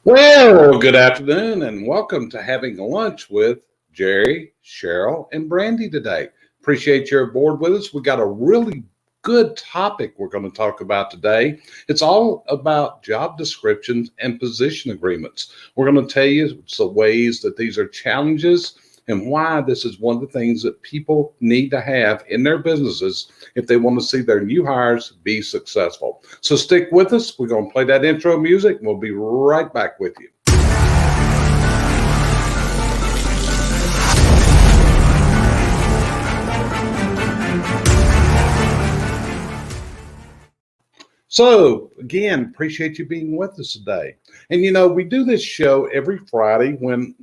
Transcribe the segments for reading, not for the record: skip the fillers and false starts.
Well, good afternoon and welcome to having lunch with Jerry, Sheryl, and Brandi today. Appreciate you're aboard with us. We got a really good topic we're going to talk about today. It's all about job descriptions and position agreements. We're going to tell you some ways that these are challenges and why this is one of the things that people need to have in their businesses if they want to see their new hires be successful. So stick with us. We're going to play that intro music and we'll be right back with you. So again, appreciate you being with us today. And we do this show every Friday when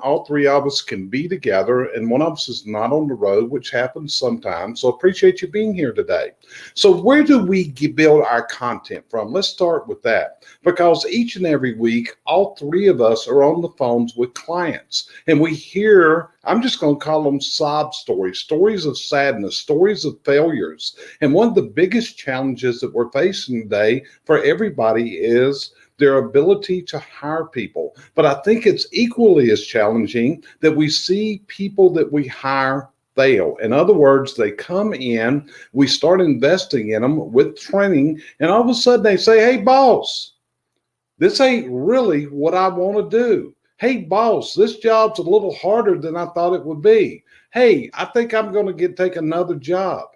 all three of us can be together and one of us is not on the road, which happens sometimes. So appreciate you being here today. So where do we build our content from? Let's start with that, because each and every week, all three of us are on the phones with clients and we hear, I'm just going to call them sob stories, stories of sadness, stories of failures. And one of the biggest challenges that we're facing today for everybody is their ability to hire people. But I think it's equally as challenging that we see people that we hire fail. In other words, they come in, we start investing in them with training, and all of a sudden they say, "Hey, boss, this ain't really what I want to do. Hey, boss, this job's a little harder than I thought it would be. Hey, I think I'm going to take another job."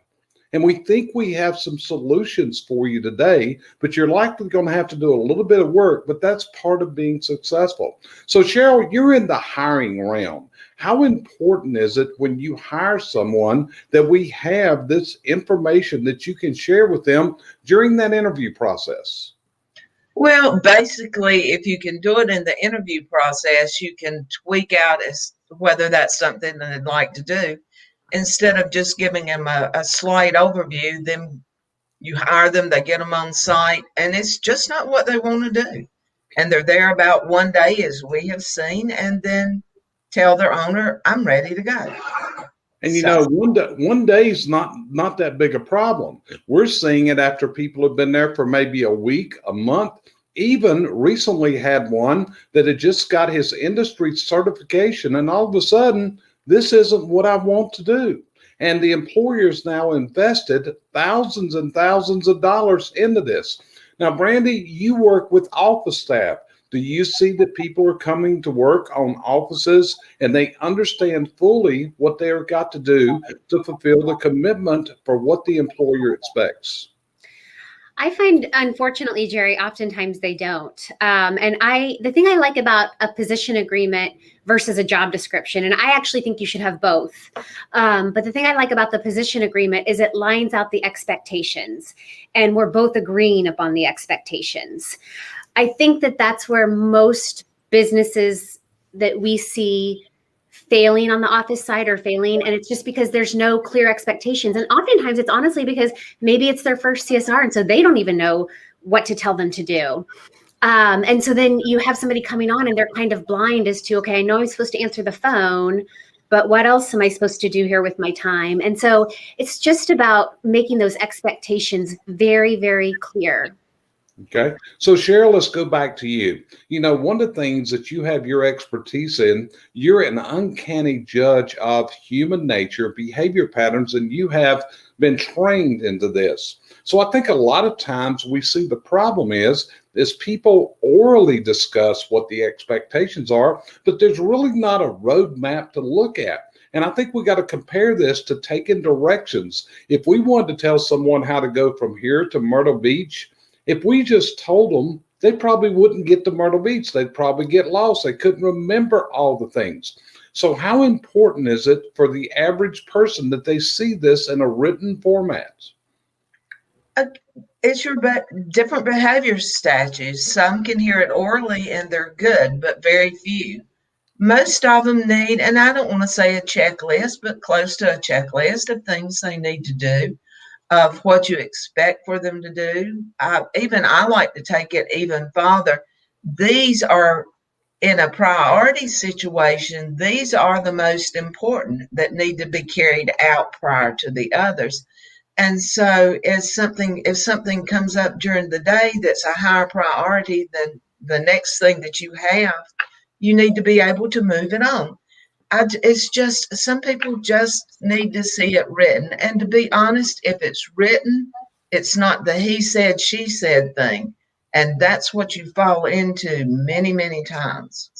And we think we have some solutions for you today, but you're likely going to have to do a little bit of work, but that's part of being successful. So Sheryl, you're in the hiring realm. How important is it when you hire someone that we have this information that you can share with them during that interview process? Well, basically, if you can do it in the interview process, you can tweak out as whether that's something that they'd like to do. Instead of just giving them a slight overview, then you hire them, they get them on site, and it's just not what they want to do. And they're there about one day, as we have seen, and then tell their owner, "I'm ready to go." And So, one day is not that big a problem. We're seeing it after people have been there for maybe a week, a month. Even recently had one that had just got his industry certification, and all of a sudden, this isn't what I want to do. And the employer's now invested thousands and thousands of dollars into this. Now, Brandi, you work with office staff. Do you see that people are coming to work on offices and they understand fully what they have got to do to fulfill the commitment for what the employer expects? I find, unfortunately, Jerry, oftentimes they don't. The thing I like about a position agreement versus a job description, and I actually think you should have both. But the thing I like about the position agreement is it lines out the expectations, and we're both agreeing upon the expectations. I think that that's where most businesses that we see failing on the office side are failing, and it's just because there's no clear expectations. And oftentimes it's honestly because maybe it's their first CSR, and so they don't even know what to tell them to do. And so then you have somebody coming on and they're kind of blind as to, okay, I know I'm supposed to answer the phone, but what else am I supposed to do here with my time? And so it's just about making those expectations very, very clear. Okay. So, Sheryl, let's go back to you. One of the things that you have your expertise in, you're an uncanny judge of human nature, behavior patterns, and you have been trained into this. So I think a lot of times we see the problem is people orally discuss what the expectations are, but there's really not a roadmap to look at. And I think we got to compare this to taking directions. If we wanted to tell someone how to go from here to Myrtle Beach, if we just told them, they probably wouldn't get to Myrtle Beach. They'd probably get lost. They couldn't remember all the things. So how important is it for the average person that they see this in a written format? it's your different behavior statues. Some can hear it orally and they're good, but very few. Most of them need, and I don't want to say a checklist, but close to a checklist of things they need to do, of what you expect for them to do. I like to take it even farther. These are in a priority situation. These are the most important that need to be carried out prior to the others. And so if something comes up during the day that's a higher priority than the next thing that you have, you need to be able to move it on. It's just some people just need to see it written. And to be honest, if it's written, it's not the he said, she said thing. And that's what you fall into many, many times.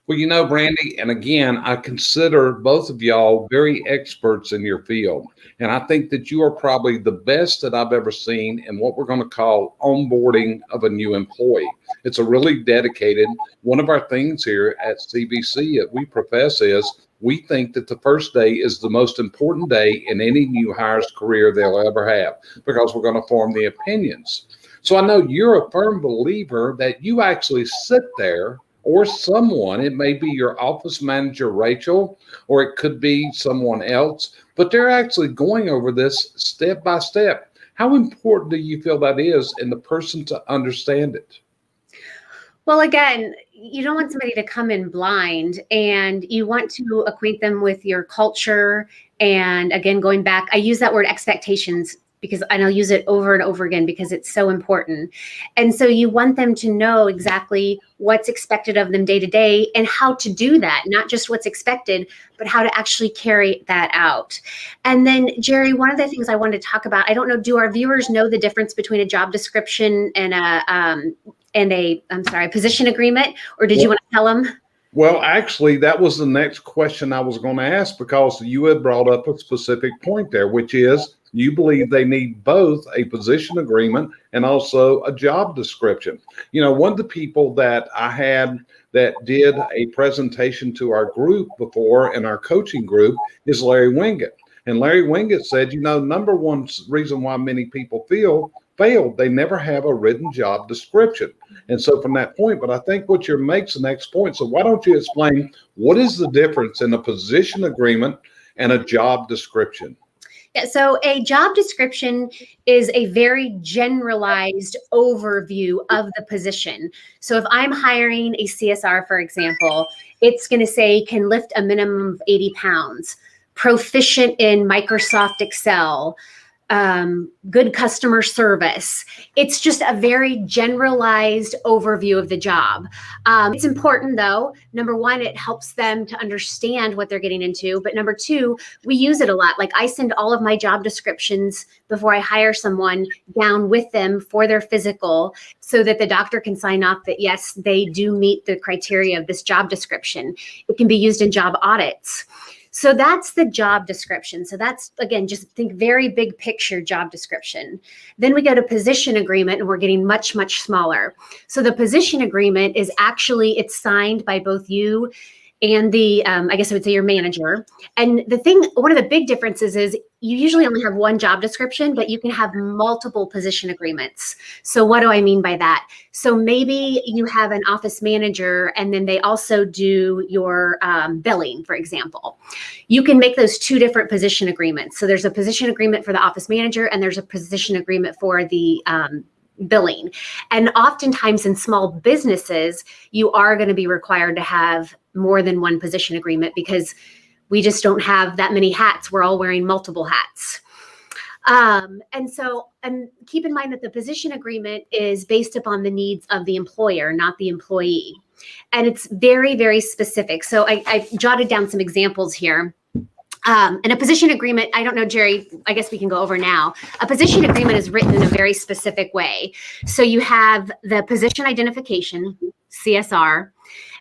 Well, Brandi, and again, I consider both of y'all very experts in your field. And I think that you are probably the best that I've ever seen in what we're going to call onboarding of a new employee. It's a really dedicated, one of our things here at CBC that we profess is we think that the first day is the most important day in any new hire's career they'll ever have, because we're going to form the opinions. So I know you're a firm believer that you actually sit there, or someone, it may be your office manager, Rachel, or it could be someone else, but they're actually going over this step by step. How important do you feel that is in the person to understand it? Well, again, you don't want somebody to come in blind, and you want to acquaint them with your culture. And again, going back, I use that word expectations because I'll use it over and over again because it's so important. And so you want them to know exactly what's expected of them day to day and how to do that, not just what's expected, but how to actually carry that out. And then, Jerry, one of the things I wanted to talk about, I don't know, do our viewers know the difference between a job description and a position agreement, or did you want to tell them? Well, actually, that was the next question I was going to ask, because you had brought up a specific point there, which is you believe they need both a position agreement and also a job description. One of the people that I had that did a presentation to our group before in our coaching group is Larry Winget. And Larry Winget said, number one reason why many people failed, they never have a written job description. And so from that point, but I think what you makes the next point. So why don't you explain what is the difference in a position agreement and a job description? Yeah, so a job description is a very generalized overview of the position. So if I'm hiring a CSR, for example, it's going to say can lift a minimum of 80 pounds, proficient in Microsoft Excel, good customer service. It's just a very generalized overview of the job. It's important though. Number one, it helps them to understand what they're getting into. But number two, we use it a lot. Like I send all of my job descriptions before I hire someone down with them for their physical so that the doctor can sign off that yes, they do meet the criteria of this job description. It can be used in job audits. So that's the job description. So that's, again, just think very big picture job description. Then we go to position agreement, and we're getting much, much smaller. So the position agreement is actually, it's signed by both you and the, I guess I would say your manager. And one of the big differences is you usually only have one job description, but you can have multiple position agreements. So what do I mean by that? So maybe you have an office manager and then they also do your billing, for example. You can make those two different position agreements. So there's a position agreement for the office manager and there's a position agreement for the billing. And oftentimes in small businesses, you are going to be required to have more than one position agreement because we just don't have that many hats. We're all wearing multiple hats. And keep in mind that the position agreement is based upon the needs of the employer, not the employee. And it's very, very specific. So I jotted down some examples here. And a position agreement, I don't know, Jerry, I guess we can go over now. A position agreement is written in a very specific way. So you have the position identification, CSR,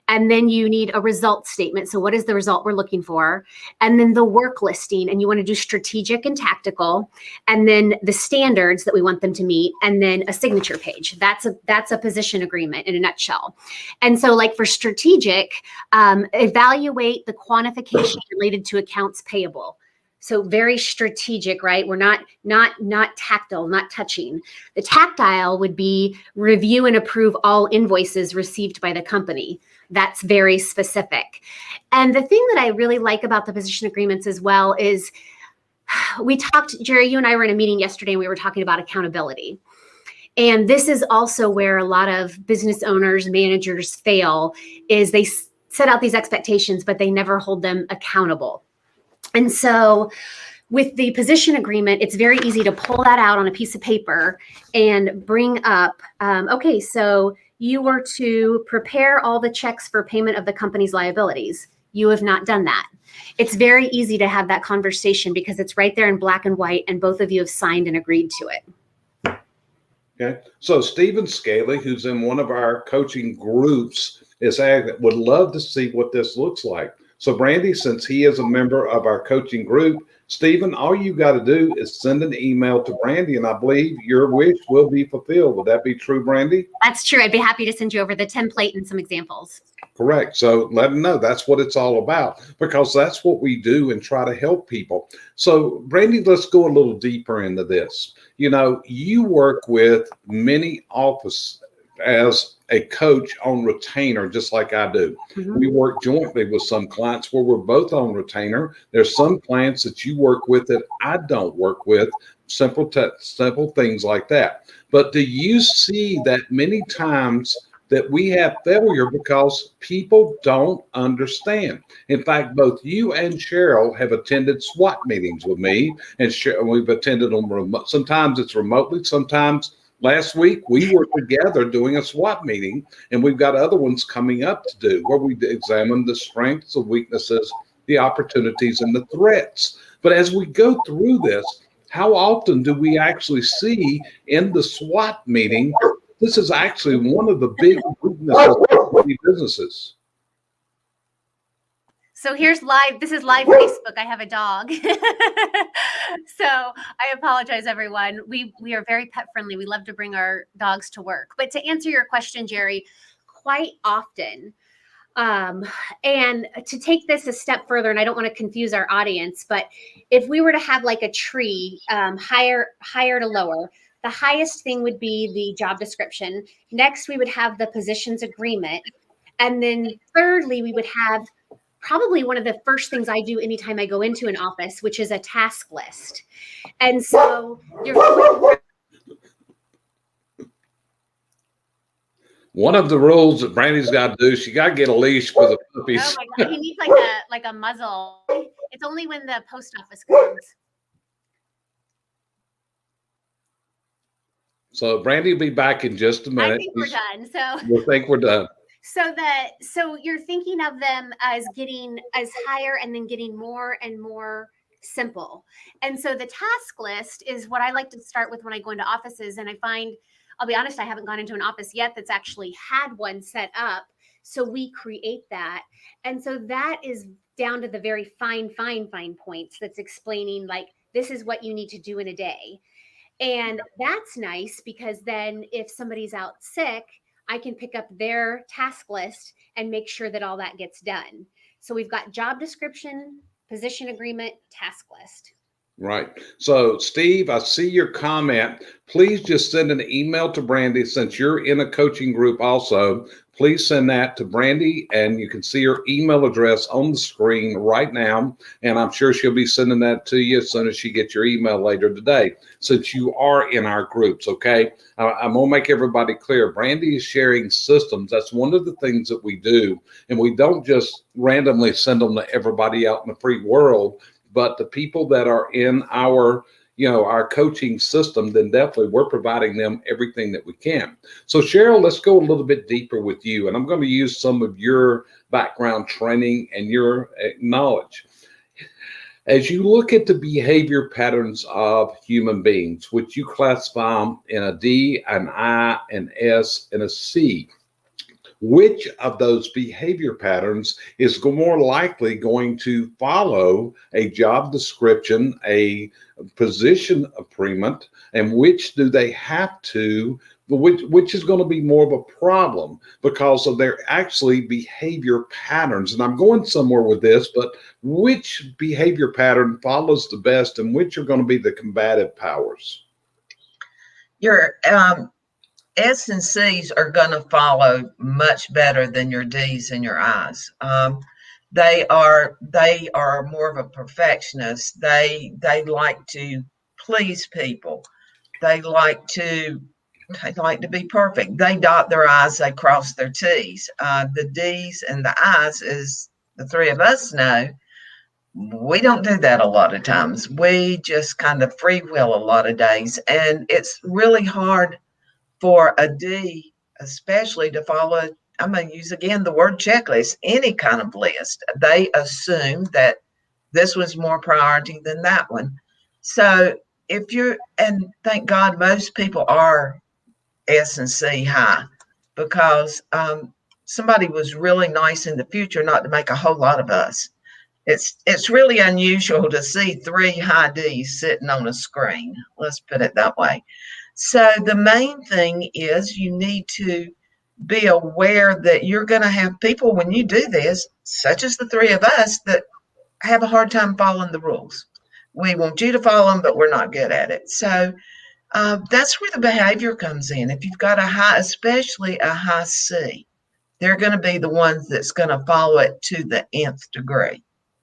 and then you need a result statement. So what is the result we're looking for? And then the work listing, and you want to do strategic and tactical, and then the standards that we want them to meet, and then a signature page. That's a position agreement in a nutshell. And so like for strategic, evaluate the quantification related to accounts payable. So very strategic, right? We're not tactile, not touching. The tactile would be review and approve all invoices received by the company. That's very specific. And the thing that I really like about the position agreements as well is we talked, Jerry, you and I were in a meeting yesterday and we were talking about accountability. And this is also where a lot of business owners, managers fail, is they set out these expectations, but they never hold them accountable. And so With the position agreement, it's very easy to pull that out on a piece of paper and bring up, okay, so you were to prepare all the checks for payment of the company's liabilities. You have not done that. It's very easy to have that conversation because it's right there in black and white, and both of you have signed and agreed to it. Okay. So Stephen Scaly, who's in one of our coaching groups, would love to see what this looks like. So Brandi, since he is a member of our coaching group, Stephen, all you got to do is send an email to Brandi, and I believe your wish will be fulfilled. Would that be true, Brandi? That's true. I'd be happy to send you over the template and some examples. Correct. So let them know that's what it's all about, because that's what we do and try to help people. So Brandi, let's go a little deeper into this. You know, you work with many offices as a coach on retainer, just like I do. Mm-hmm. We work jointly with some clients where we're both on retainer. There's some clients that you work with that I don't work with, simple things like that. But do you see that many times that we have failure because people don't understand? In fact, both you and Sheryl have attended SWAT meetings with me, and we've attended them remote. Sometimes it's remotely, sometimes. Last week, we were together doing a SWAT meeting, and we've got other ones coming up to do where we examine the strengths, the weaknesses, the opportunities, and the threats. But as we go through this, how often do we actually see in the SWAT meeting, this is actually one of the big weaknesses of these businesses? So here's live. This is live Facebook. I have a dog. So I apologize, everyone. We are very pet friendly. We love to bring our dogs to work. But to answer your question, Jerry, quite often, and to take this a step further, and I don't want to confuse our audience, but if we were to have like a tree, higher to lower, the highest thing would be the job description. Next, we would have the positions agreement. And then thirdly, we would have probably one of the first things I do anytime I go into an office, which is a task list. And so one of the rules that Brandi's got to do, she got to get a leash for the puppies. Oh my God, he needs like a muzzle. It's only when the post office comes. So Brandi will be back in just a minute. I think we're done. So we think we're done. So you're thinking of them as getting as higher and then getting more and more simple. And so the task list is what I like to start with when I go into offices. And I find, I'll be honest, I haven't gone into an office yet that's actually had one set up. So we create that. And so that is down to the very fine points that's explaining like, this is what you need to do in a day. And that's nice because then if somebody's out sick, I can pick up their task list and make sure that all that gets done. So we've got job description, position agreement, task list. Right. So, Steve, I see your comment. Please just send an email to Brandi. Since you're in a coaching group also, please send that to Brandi, and you can see her email address on the screen right now. And I'm sure she'll be sending that to you as soon as she gets your email later today, since you are in our groups, okay? I'm going to make everybody clear. Brandi is sharing systems. That's one of the things that we do. And we don't just randomly send them to everybody out in the free world. But the people that are in our, our coaching system, then definitely we're providing them everything that we can. So Sheryl, let's go a little bit deeper with you. And I'm going to use some of your background training and your knowledge. As you look at the behavior patterns of human beings, which you classify them in a D, an I, an S, and a C, which of those behavior patterns is more likely going to follow a job description, a position agreement, and which do they have to, which is going to be more of a problem because of their actually behavior patterns? And I'm going somewhere with this, but which behavior pattern follows the best and which are going to be the combative powers? Your S and C's are going to follow much better than your D's and your I's. They are more of a perfectionist. They like to please people. They like to be perfect. They dot their I's, they cross their T's. The D's and the I's, as the three of us know, We don't do that a lot of times. We just kind of freewheel a lot of days. And it's really hard for a D, especially to follow. I'm going to use again the word checklist, any kind of list. They assume that this was more priority than that one. So if you're, and thank God most people are S and C high, because somebody was really nice in the future not to make a whole lot of us. It's really unusual to see 3 high Ds sitting on a screen. Let's put it that way. So the main thing is you need to be aware that you're going to have people when you do this, such as the 3 of us, that have a hard time following the rules. We want you to follow them, but we're not good at it. So that's where the behavior comes in. If you've got a high, especially a high C, they're going to be the ones that's going to follow it to the nth degree.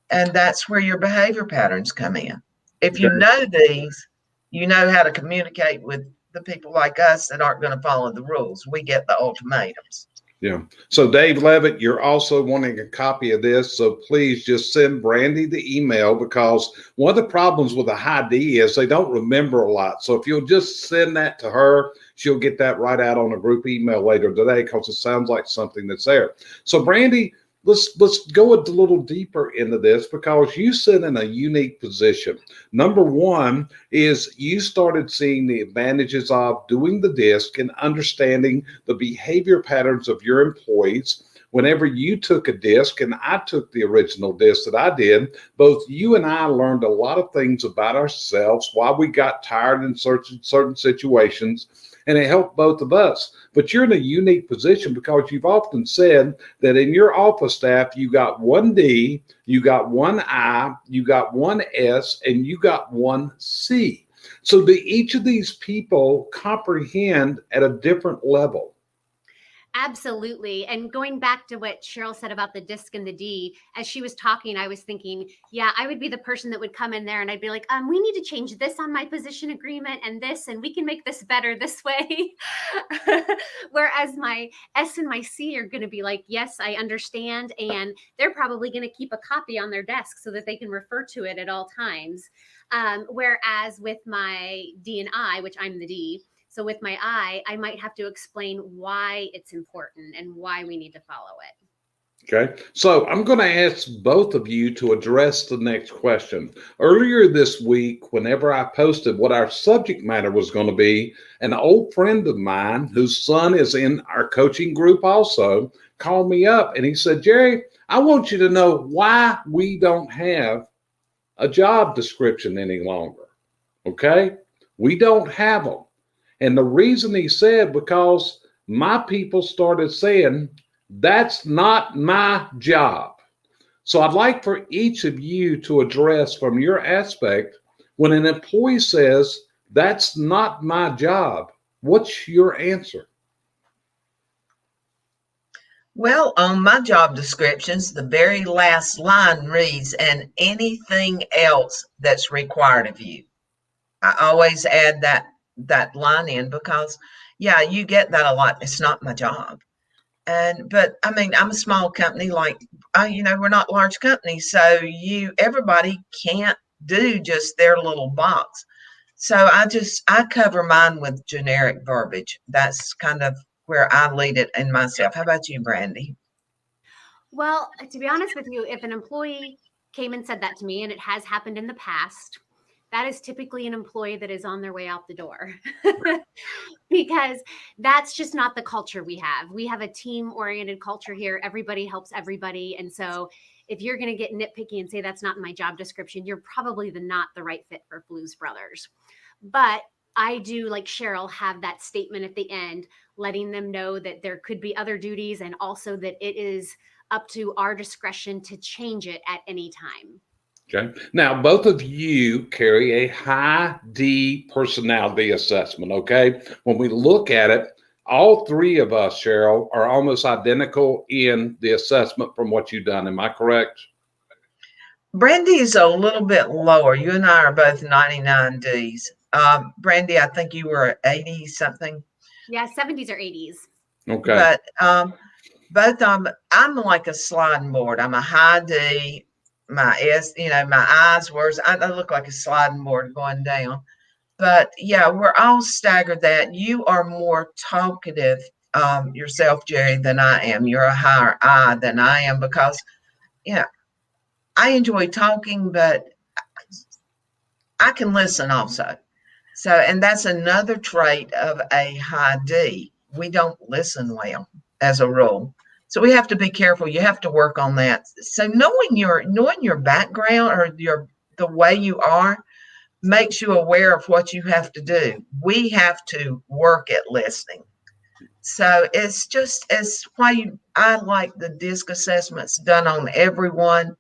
And that's where your behavior patterns come in. If you know these, you know how to communicate with the people like us that aren't going to follow the rules. We get the ultimatums. Yeah. So Dave Levitt, you're also wanting a copy of this. So please just send Brandi the email, because one of the problems with a high D is they don't remember a lot. So if you'll just send that to her, she'll get that right out on a group email later today, because it sounds like something that's there. So Brandi, let's go a little deeper into this, because you sit in a unique position. Number one is you started seeing the advantages of doing the DISC and understanding the behavior patterns of your employees. Whenever you took a DISC and I took the original DISC that I did, both you and I learned a lot of things about ourselves, why we got tired in certain situations, and it helped both of us. But you're in a unique position, because you've often said that in your office staff, you got 1 D, you got 1 I, you got 1 S, and you got 1 C. So do each of these people comprehend at a different level? Absolutely. And going back to what Sheryl said about the DISC and the D, as she was talking, I was thinking, yeah, I would be the person that would come in there and I'd be like, we need to change this on my position agreement and this, and we can make this better this way. Whereas my S and my C are going to be like, yes, I understand. And they're probably going to keep a copy on their desk so that they can refer to it at all times. Whereas with my D and I, which I'm the D, so with my I might have to explain why it's important and why we need to follow it. Okay, so I'm going to ask both of you to address the next question. Earlier this week, whenever I posted what our subject matter was going to be, an old friend of mine whose son is in our coaching group also called me up and he said, Jerry, I want you to know why we don't have a job description any longer. Okay, we don't have them. And the reason he said, because my people started saying, that's not my job. So I'd like for each of you to address from your aspect, when an employee says, that's not my job, what's your answer? Well, on my job descriptions, the very last line reads, and anything else that's required of you. I always add that line in, because yeah, you get that a lot. It's not my job. But I mean, I'm a small company, like we're not large companies, so everybody can't do just their little box. So I cover mine with generic verbiage. That's kind of where I lead it in myself. How about you, Brandi? Well, to be honest with you, if an employee came and said that to me, and it has happened in the past, that is typically an employee that is on their way out the door. Because that's just not the culture we have. We have a team-oriented culture here. Everybody helps everybody. And so if you're going to get nitpicky and say that's not in my job description, you're probably not the right fit for Blues Brothers. But I do, like Sheryl, have that statement at the end, letting them know that there could be other duties, and also that it is up to our discretion to change it at any time. Okay. Now, both of you carry a high D personality assessment. Okay. When we look at it, all 3 of us, Sheryl, are almost identical in the assessment from what you've done. Am I correct? Brandi is a little bit lower. You and I are both 99 Ds. Brandi, I think you were 80 something. Yeah, 70s or 80s. Okay. But both I'm like a sliding board. I'm a high D. my eyes were, I look like a sliding board going down. But yeah, we're all staggered that you are more talkative yourself, Jerry, than I am. You're a higher I than I am because, you know, I enjoy talking, but I can listen also. So, and that's another trait of a high D. We don't listen well as a rule. So we have to be careful. You have to work on that. So knowing your background or the way you are makes you aware of what you have to do. We have to work at listening. So it's why I like the DISC assessments done on everyone.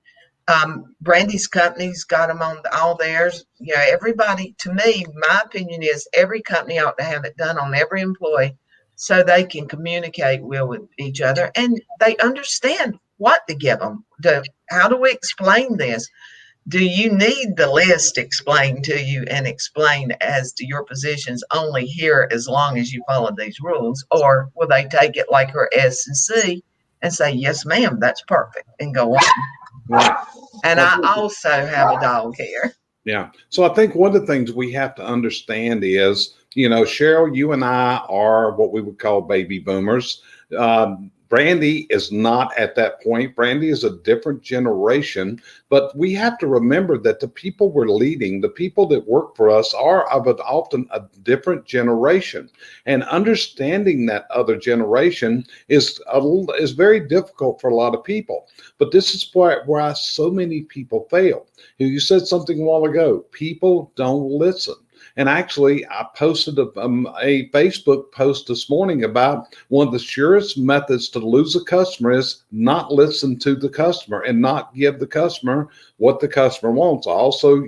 Brandi's company's got them on all theirs. Everybody, to me, my opinion is every company ought to have it done on every employee so they can communicate well with each other and they understand what to give them. How do we explain this? Do you need the list explained to you and explained as to your positions only here as long as you follow these rules? Or will they take it like her S and C and say, yes, ma'am, that's perfect, and go on? Right. And I also have a dog here. Yeah. So I think one of the things we have to understand is, Sheryl, you and I are what we would call baby boomers. Brandi is not at that point. Brandi is a different generation, but we have to remember that the people we're leading, the people that work for us, are often a different generation. And understanding that other generation is very difficult for a lot of people. But this is why so many people fail. You said something a while ago. People don't listen. And actually, I posted a Facebook post this morning about one of the surest methods to lose a customer is not listen to the customer and not give the customer what the customer wants. I also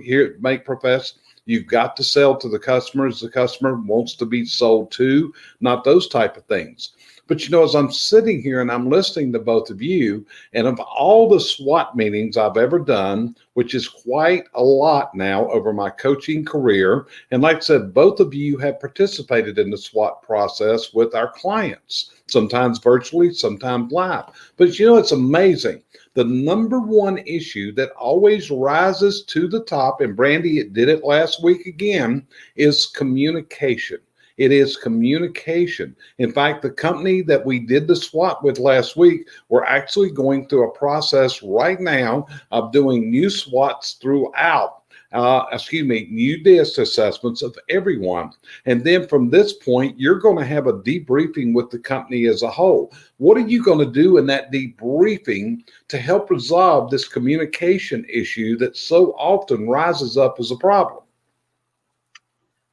profess you've got to sell to the customers the customer wants to be sold to, not those type of things. But as I'm sitting here and I'm listening to both of you, and of all the SWAT meetings I've ever done, which is quite a lot now over my coaching career, and like I said, both of you have participated in the SWAT process with our clients, sometimes virtually, sometimes live. But it's amazing. The number one issue that always rises to the top, and Brandi did it last week again, is communication. It is communication. In fact, the company that we did the SWAT with last week, we're actually going through a process right now of doing new SWATs throughout, new DISC assessments of everyone. And then from this point, you're going to have a debriefing with the company as a whole. What are you going to do in that debriefing to help resolve this communication issue that so often rises up as a problem?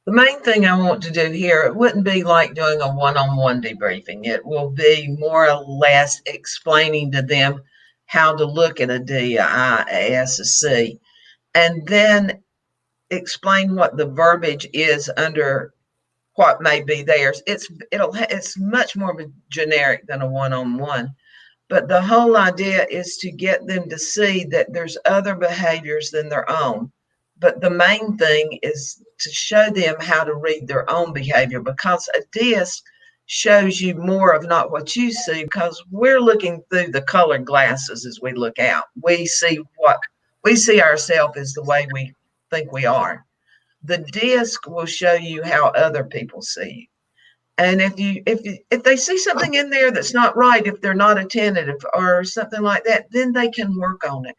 The main thing I want to do here, it wouldn't be like doing a one-on-one debriefing. It will be more or less explaining to them how to look at a D, a I, a S, a C, and then explain what the verbiage is under what may be theirs. It's much more generic than a one-on-one. But the whole idea is to get them to see that there's other behaviors than their own. But the main thing is to show them how to read their own behavior, because a DISC shows you more of not what you see, because we're looking through the colored glasses as we look out. We see ourselves as the way we think we are. The DISC will show you how other people see you. And if they see something in there that's not right, if they're not attentive or something like that, then they can work on it.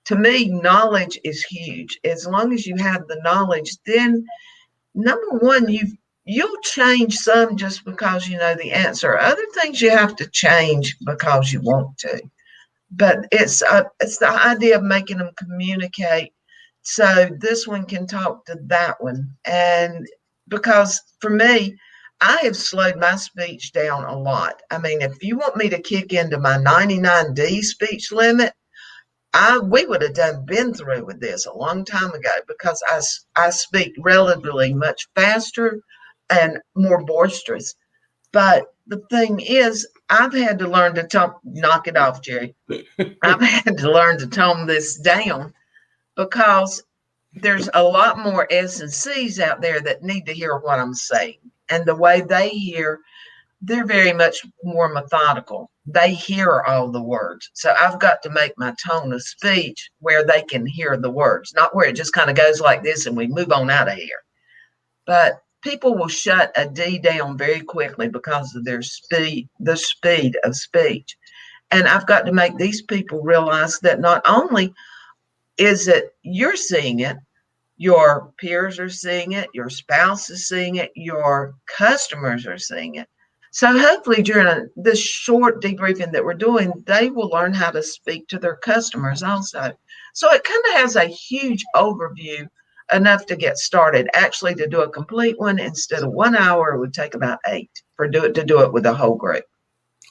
To me, knowledge is huge. As long as you have the knowledge, then number one, you'll change some just because you know the answer. Other things you have to change because you want to. But it's the idea of making them communicate so this one can talk to that one. And because for me, I have slowed my speech down a lot. I mean, if you want me to kick into my 99D speech limit, we would have been through with this a long time ago, because I speak relatively much faster and more boisterous. But the thing is, I've had to learn to knock it off, Jerry. I've had to learn to tone this down, because there's a lot more S and C's out there that need to hear what I'm saying. And the way they hear they're very much more methodical. They hear all the words. So I've got to make my tone of speech where they can hear the words, not where it just kind of goes like this and we move on out of here. But people will shut a D down very quickly because of their speed, the speed of speech. And I've got to make these people realize that not only is it you're seeing it, your peers are seeing it, your spouse is seeing it, your customers are seeing it. So hopefully during this short debriefing that we're doing, they will learn how to speak to their customers also. So it kind of has a huge overview, enough to get started. Actually, to do a complete one instead of 1 hour, it would take about 8 to do it with the whole group.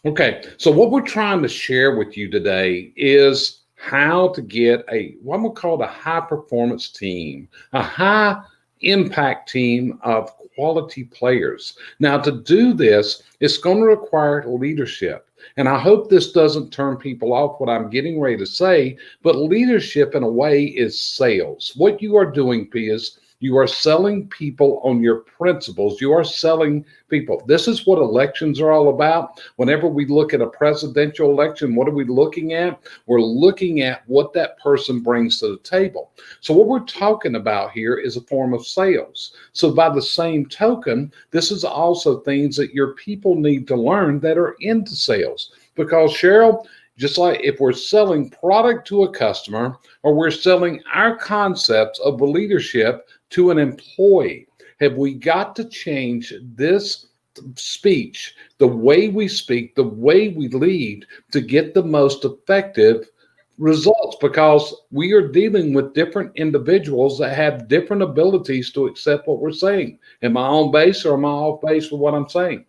Okay, so what we're trying to share with you today is how to get what I'm going to call a high performance team, a high impact team of quality players. Now, to do this, it's going to require leadership. And I hope this doesn't turn people off what I'm getting ready to say, but leadership in a way is sales. What you are doing is you are selling people on your principles. You are selling people. This is what elections are all about. Whenever we look at a presidential election, what are we looking at? We're looking at what that person brings to the table. So what we're talking about here is a form of sales. So by the same token, this is also things that your people need to learn that are into sales. Because Sheryl, just like if we're selling product to a customer or we're selling our concepts of leadership to an employee, have we got to change this speech, the way we speak, the way we lead to get the most effective results? Because we are dealing with different individuals that have different abilities to accept what we're saying. Am I on base or am I off base with what I'm saying?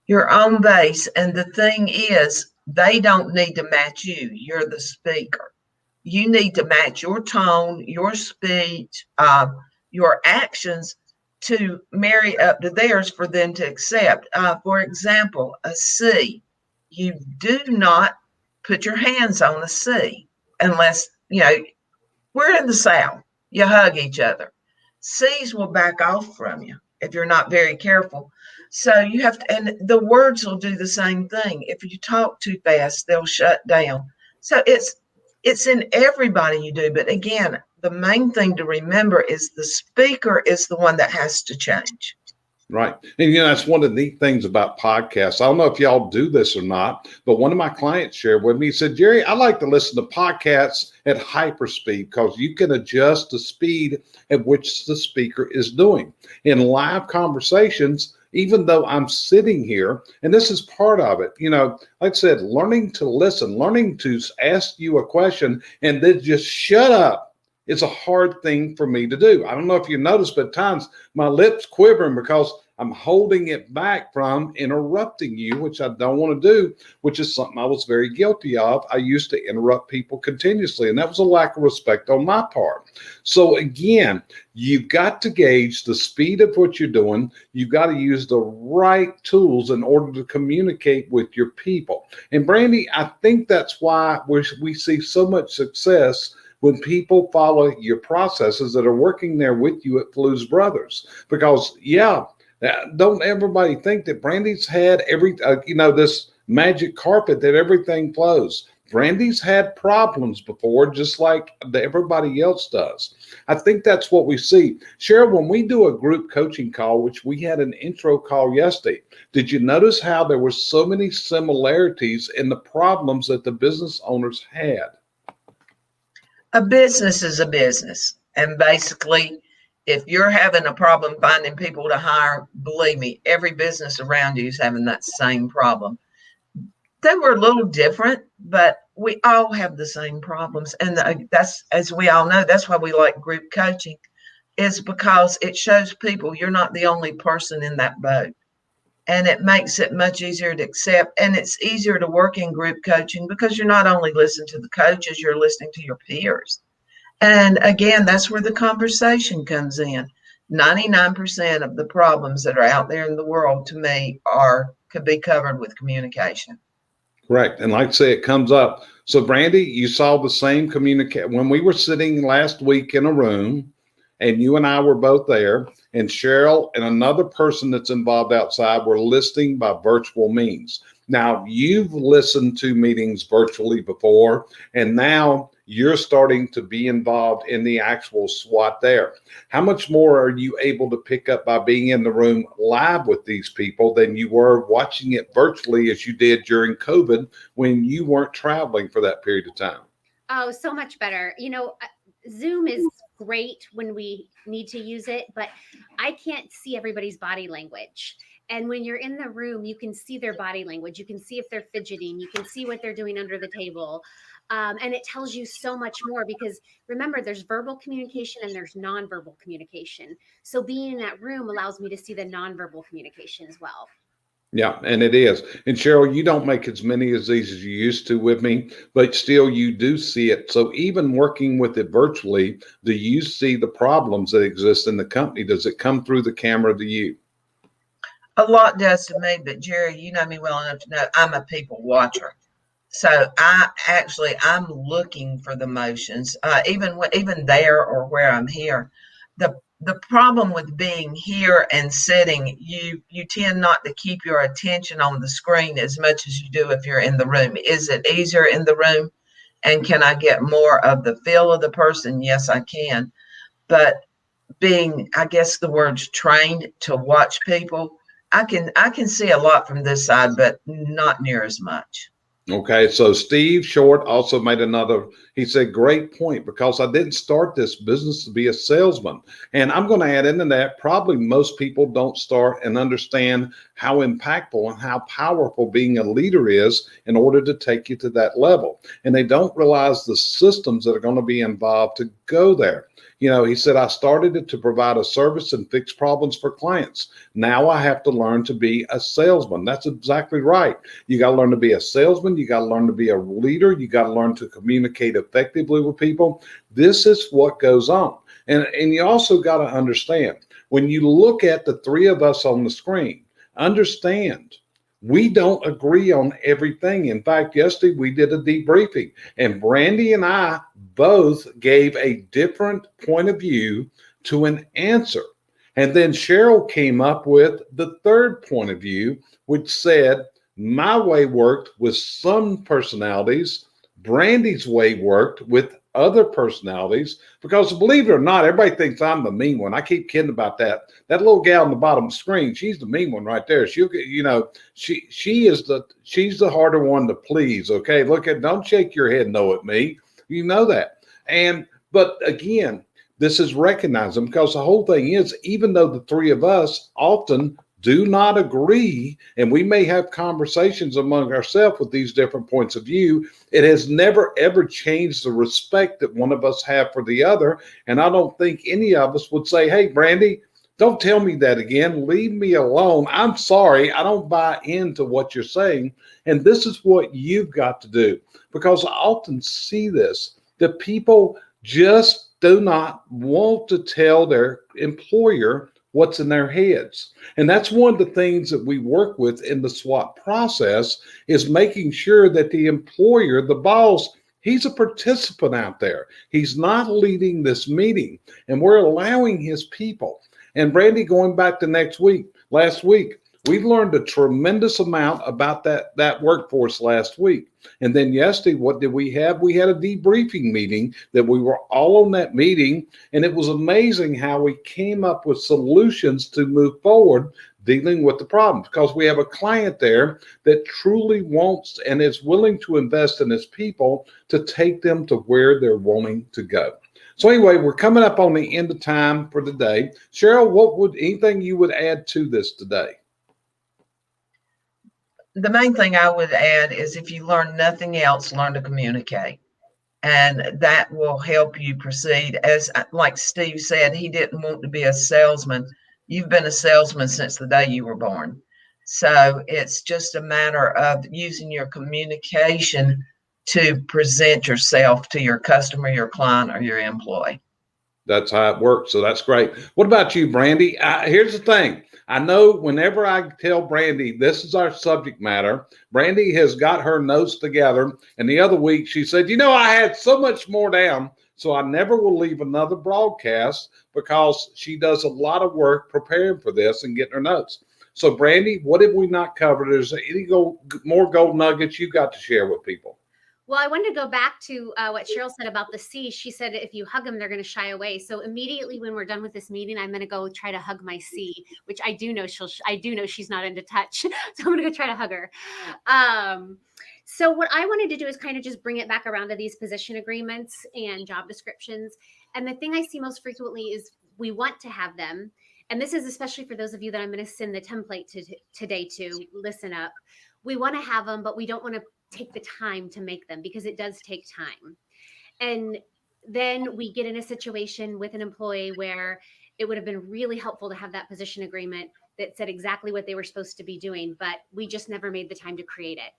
You're on base. And the thing is, they don't need to match you. You're the speaker. You need to match your tone, your speech, your actions to marry up to theirs for them to accept. For example, a C. You do not put your hands on a C unless, we're in the South. You hug each other. C's will back off from you if you're not very careful. So you have to, and the words will do the same thing. If you talk too fast, they'll shut down. So it's in everybody you do. But again, the main thing to remember is the speaker is the one that has to change. Right. And, that's one of the neat things about podcasts. I don't know if y'all do this or not, but one of my clients shared with me, he said, Jerry, I like to listen to podcasts at hyperspeed because you can adjust the speed at which the speaker is doing. In live conversations, even though I'm sitting here, and this is part of it, like I said, learning to listen, learning to ask you a question and then just shut up. It's a hard thing for me to do. I don't know if you noticed, but at times my lips quivering because I'm holding it back from interrupting you, which I don't want to do, which is something I was very guilty of. I used to interrupt people continuously, and that was a lack of respect on my part. So again, you've got to gauge the speed of what you're doing. You've got to use the right tools in order to communicate with your people. And Brandi, I think that's why we see so much success when people follow your processes that are working there with you at Blues Brothers. Because, don't everybody think that Brandi's had this magic carpet that everything flows. Brandi's had problems before, just like everybody else does. I think that's what we see. Sheryl, when we do a group coaching call, which we had an intro call yesterday, did you notice how there were so many similarities in the problems that the business owners had? A business is a business. And basically, if you're having a problem finding people to hire, believe me, every business around you is having that same problem. They were a little different, but we all have the same problems. And that's, as we all know, that's why we like group coaching, is because it shows people you're not the only person in that boat. And it makes it much easier to accept. And it's easier to work in group coaching because you're not only listening to the coaches, you're listening to your peers. And again, that's where the conversation comes in. 99% of the problems that are out there in the world, to me, could be covered with communication. Correct. And like I say, it comes up. So Brandi, you saw the same communicate when we were sitting last week in a room and you and I were both there, and Sheryl and another person that's involved outside were listening by virtual means. Now, you've listened to meetings virtually before, and now you're starting to be involved in the actual SWAT there. How much more are you able to pick up by being in the room live with these people than you were watching it virtually as you did during COVID when you weren't traveling for that period of time? Oh, so much better. Zoom is great when we need to use it, but I can't see everybody's body language. And when you're in the room, you can see their body language. You can see if they're fidgeting. You can see what they're doing under the table. And it tells you so much more because remember, there's verbal communication and there's nonverbal communication. So being in that room allows me to see the nonverbal communication as well. Yeah, and it is. And Sheryl, you don't make as many of these as you used to with me, but still you do see it. So even working with it virtually, do you see the problems that exist in the company? Does it come through the camera to you? A lot does to me, but Jerry, you know me well enough to know I'm a people watcher. So I'm looking for the motions, even there or where I'm here. The problem with being here and sitting, you tend not to keep your attention on the screen as much as you do if you're in the room. Is it easier in the room? And can I get more of the feel of the person? Yes, I can. But being, I guess the word's trained to watch people, I can see a lot from this side, but not near as much. Okay, so Steve Short also made he said, great point, because I didn't start this business to be a salesman. And I'm going to add into that, probably most people don't start and understand how impactful and how powerful being a leader is in order to take you to that level. And they don't realize the systems that are going to be involved to go there. He said, I started it to provide a service and fix problems for clients. Now I have to learn to be a salesman. That's exactly right. You got to learn to be a salesman. You got to learn to be a leader. You got to learn to communicate effectively with people. This is what goes on. And you also got to understand, when you look at the three of us on the screen, understand we don't agree on everything. In fact, yesterday we did a debriefing, and Brandi and I both gave a different point of view to an answer. And then Sheryl came up with the third point of view, which said, my way worked with some personalities. Brandi's way worked with other personalities, because believe it or not, everybody thinks I'm the mean one. I keep kidding about that. That little gal on the bottom of the screen, she's the mean one right there. She'll get, she's the harder one to please. Okay, don't shake your head no at me. You know that. But again, this is recognizing, because the whole thing is, even though the three of us often do not agree, and we may have conversations among ourselves with these different points of view, it has never, ever changed the respect that one of us have for the other. And I don't think any of us would say, hey, Brandi, don't tell me that again. Leave me alone. I'm sorry. I don't buy into what you're saying. And this is what you've got to do, because I often see this, that people just do not want to tell their employer what's in their heads. And that's one of the things that we work with in the SWAT process, is making sure that the employer, the boss, he's a participant out there. He's not leading this meeting, and we're allowing his people. And Brandi, going back to last week, we've learned a tremendous amount about that workforce last week. And then yesterday, what did we have? We had a debriefing meeting that we were all on that meeting. And it was amazing how we came up with solutions to move forward dealing with the problem, because we have a client there that truly wants and is willing to invest in his people to take them to where they're wanting to go. So anyway, we're coming up on the end of time for the day. Sheryl, anything you would add to this today? The main thing I would add is, if you learn nothing else, learn to communicate. And that will help you proceed. As like Steve said, he didn't want to be a salesman. You've been a salesman since the day you were born. So it's just a matter of using your communication to present yourself to your customer, your client, or your employee. That's how it works. So that's great. What about you, Brandi? Here's the thing. I know whenever I tell Brandi this is our subject matter, Brandi has got her notes together. And the other week she said, I had so much more down, So I never will leave another broadcast because she does a lot of work preparing for this and getting her notes. So Brandi, what have we not covered? Is there any more gold nuggets you got to share with people? Well, I wanted to go back to what Sheryl said about the C. She said if you hug them, they're going to shy away. So immediately when we're done with this meeting, I'm going to go try to hug my C, which I do know she's not into touch. So I'm going to go try to hug her. So what I wanted to do is kind of just bring it back around to these position agreements and job descriptions. And the thing I see most frequently is we want to have them. And this is especially for those of you that I'm going to send the template today to listen up. We want to have them, but we don't want to take the time to make them because it does take time. And then we get in a situation with an employee where it would have been really helpful to have that position agreement that said exactly what they were supposed to be doing, but we just never made the time to create it.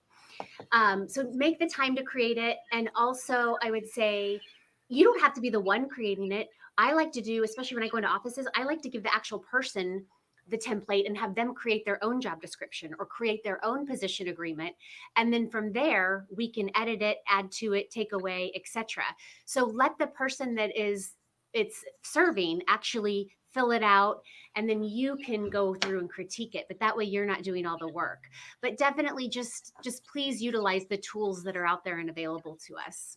So make the time to create it. And also I would say, you don't have to be the one creating it. I like to do, especially when I go into offices, I like to give the actual person the template and have them create their own job description or create their own position agreement. And then from there, we can edit it, add to it, take away, etc. So let the person that it's serving actually fill it out, and then you can go through and critique it. But that way you're not doing all the work. But definitely just please utilize the tools that are out there and available to us.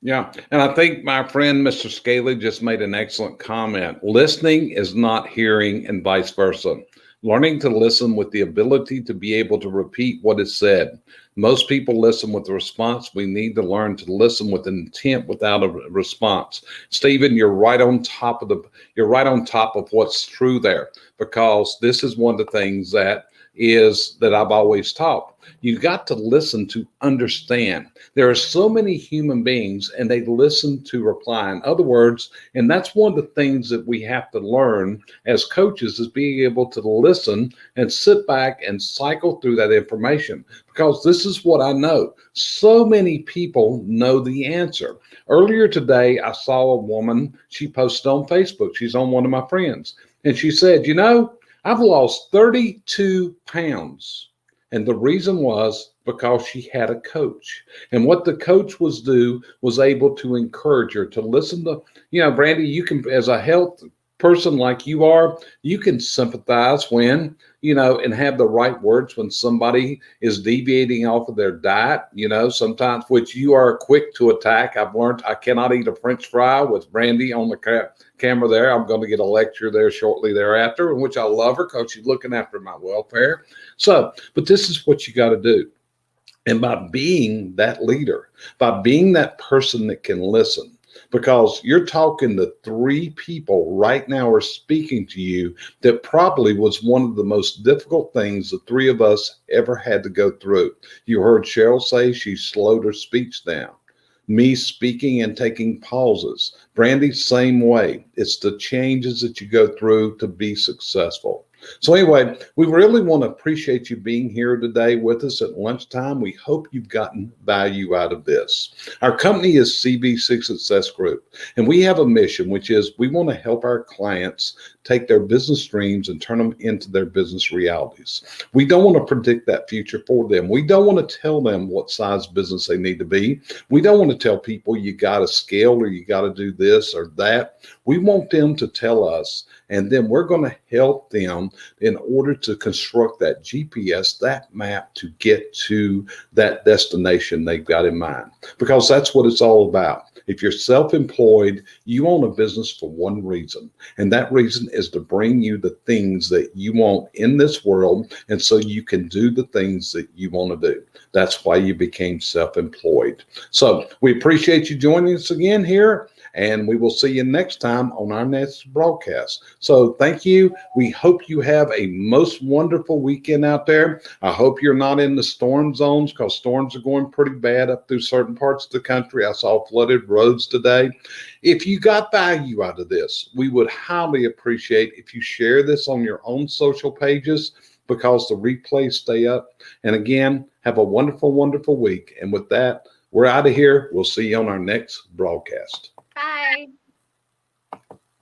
Yeah. And I think my friend, Mr. Scaly, just made an excellent comment. Listening is not hearing and vice versa. Learning to listen with the ability to be able to repeat what is said. Most people listen with a response. We need to learn to listen with intent without a response. Stephen, you're right on top of what's true there, because this is one of the things that I've always taught. You've got to listen to understand. There are so many human beings and they listen to reply. In other words, and that's one of the things that we have to learn as coaches is being able to listen and sit back and cycle through that information, because this is what I know. So many people know the answer. Earlier today, I saw a woman, she posted on Facebook. She's on one of my friends. And she said, I've lost 32 pounds. And the reason was because she had a coach. And what the coach was able to encourage her to listen to, Brandi, you can, as a health person like you are, you can sympathize when, and have the right words when somebody is deviating off of their diet, sometimes, which you are quick to attack. I've learned I cannot eat a French fry with Brandi on the camera there. I'm going to get a lecture there shortly thereafter, in which I love her because she's looking after my welfare. So, but this is what you got to do. And by being that leader, by being that person that can listen, because you're talking to 3 people right now are speaking to you that probably was one of the most difficult things the 3 of us ever had to go through. You heard Sheryl say she slowed her speech down. Me speaking and taking pauses. Brandi, same way. It's the changes that you go through to be successful. So anyway, we really want to appreciate you being here today with us at lunchtime. We hope you've gotten value out of this. Our company is CB6 Success Group, and we have a mission, which is we want to help our clients take their business dreams and turn them into their business realities. We don't want to predict that future for them. We don't want to tell them what size business they need to be. We don't want to tell people you got to scale or you got to do this or that. We want them to tell us, and then we're going to help them in order to construct that GPS, that map to get to that destination they've got in mind, because that's what it's all about. If you're self-employed, you own a business for one reason, and that reason is to bring you the things that you want in this world, and so you can do the things that you want to do. That's why you became self-employed. So we appreciate you joining us again here, and we will see you next time on our next broadcast. So thank you. We hope you have a most wonderful weekend out there. I hope you're not in the storm zones, because storms are going pretty bad up through certain parts of the country. I saw flooded roads today. If you got value out of this, we would highly appreciate if you share this on your own social pages, because the replays stay up. And again, have a wonderful, wonderful week. And with that, we're out of here. We'll see you on our next broadcast. Bye.